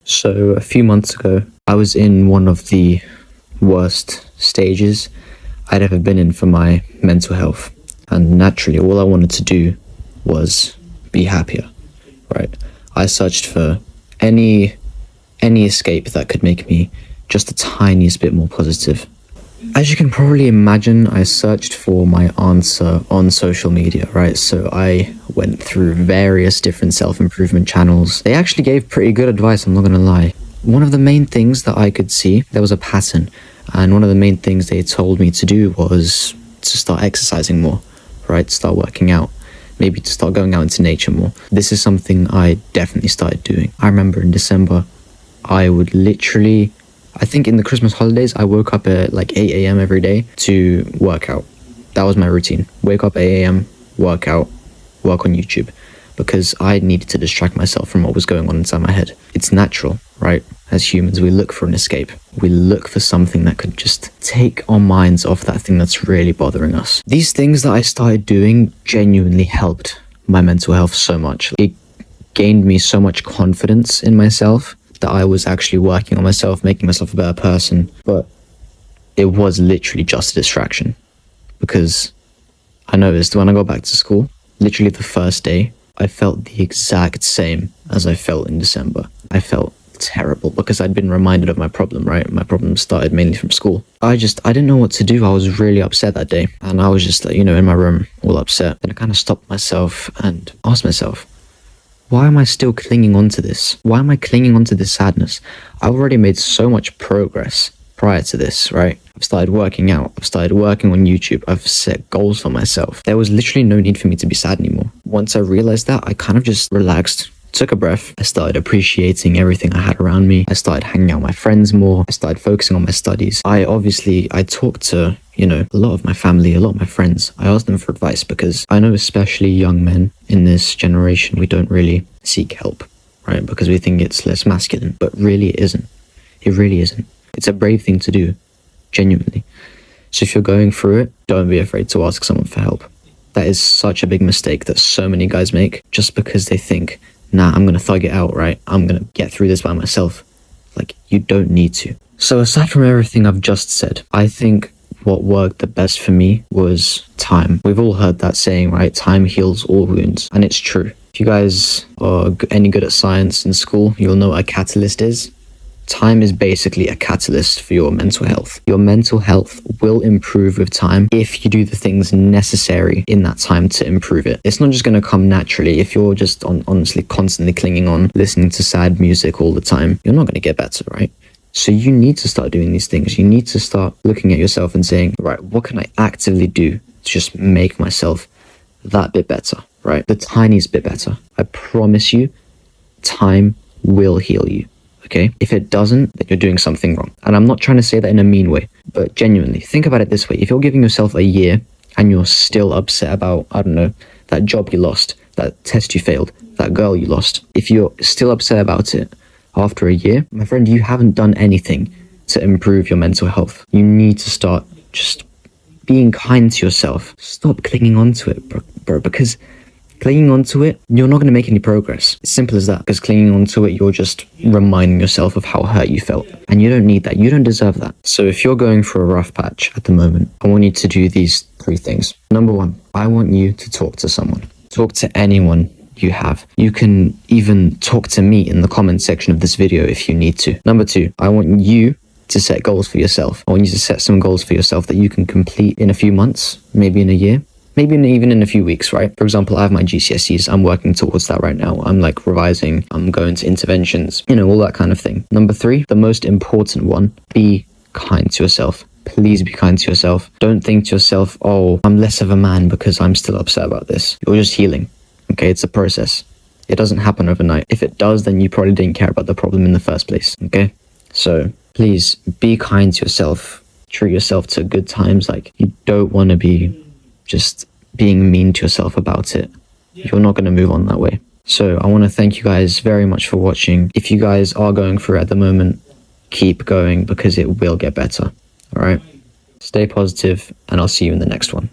So a few months ago, I was in one of the worst stages I'd ever been in for my mental health. And naturally, all I wanted to do was be happier, right? I searched for any escape that could make me just the tiniest bit more positive. As you can probably imagine, I searched for my answer on social media, right? So I went through various different self-improvement channels. They actually gave pretty good advice, I'm not gonna lie. One of the main things that I could see, there was a pattern. And one of the main things they told me to do was to start exercising more, right? Start working out. Maybe to start going out into nature more. This is something I definitely started doing. I remember in December, I would literally, I think in the Christmas holidays, I woke up at like 8 a.m. every day to work out. That was my routine. Wake up 8 a.m., work out, work on YouTube. Because I needed to distract myself from what was going on inside my head. It's natural, right? As humans, we look for an escape. We look for something that could just take our minds off that thing that's really bothering us. These things that I started doing genuinely helped my mental health so much. It gained me so much confidence in myself that I was actually working on myself, making myself a better person. But it was literally just a distraction. Because I noticed when I got back to school, literally the first day, I felt the exact same as I felt in December. I felt terrible because I'd been reminded of my problem, right? My problem started mainly from school. I didn't know what to do. I was really upset that day. And I was just like, in my room, all upset. And I kind of stopped myself and asked myself, why am I still clinging on to this? Why am I clinging on to this sadness? I've already made so much progress prior to this, right? I've started working out. I've started working on YouTube. I've set goals for myself. There was literally no need for me to be sad anymore. Once I realized that, I kind of just relaxed, took a breath. I started appreciating everything I had around me. I started hanging out with my friends more. I started focusing on my studies. I talked to, a lot of my family, a lot of my friends. I asked them for advice because I know especially young men in this generation, we don't really seek help, right? Because we think it's less masculine, but really it isn't. It really isn't. It's a brave thing to do, genuinely. So if you're going through it, don't be afraid to ask someone for help. That is such a big mistake that so many guys make just because they think, nah, I'm going to thug it out, right? I'm going to get through this by myself. Like, you don't need to. So aside from everything I've just said, I think what worked the best for me was time. We've all heard that saying, right? Time heals all wounds. And it's true. If you guys are any good at science in school, you'll know what a catalyst is. Time is basically a catalyst for your mental health. Your mental health will improve with time if you do the things necessary in that time to improve it. It's not just going to come naturally. If you're just honestly constantly clinging on, listening to sad music all the time, you're not going to get better, right? So you need to start doing these things. You need to start looking at yourself and saying, right, what can I actively do to just make myself that bit better, right? The tiniest bit better. I promise you, time will heal you. Okay? If it doesn't, then you're doing something wrong. And I'm not trying to say that in a mean way, but genuinely, think about it this way. If you're giving yourself a year and you're still upset about, I don't know, that job you lost, that test you failed, that girl you lost, if you're still upset about it after a year, my friend, you haven't done anything to improve your mental health. You need to start just being kind to yourself. Stop clinging on to it, bro, because clinging onto it, you're not going to make any progress. It's simple as that. Because clinging onto it, you're just reminding yourself of how hurt you felt. And you don't need that. You don't deserve that. So if you're going through a rough patch at the moment, I want you to do these 3 things. Number 1, I want you to talk to someone. Talk to anyone you have. You can even talk to me in the comment section of this video if you need to. Number 2, I want you to set goals for yourself. I want you to set some goals for yourself that you can complete in a few months, maybe in a year. Maybe even in a few weeks, right? For example, I have my GCSEs. I'm working towards that right now. I'm like revising. I'm going to interventions, all that kind of thing. Number 3, the most important one, be kind to yourself. Please be kind to yourself. Don't think to yourself, oh, I'm less of a man because I'm still upset about this. You're just healing. Okay, it's a process. It doesn't happen overnight. If it does, then you probably didn't care about the problem in the first place. Okay? So please be kind to yourself. Treat yourself to good times. Like, you don't want to be just being mean to yourself about it. You're not going to move on that way. So I want to thank you guys very much for watching. If you guys are going through it at the moment, keep going because it will get better. All right? Stay positive and I'll see you in the next one.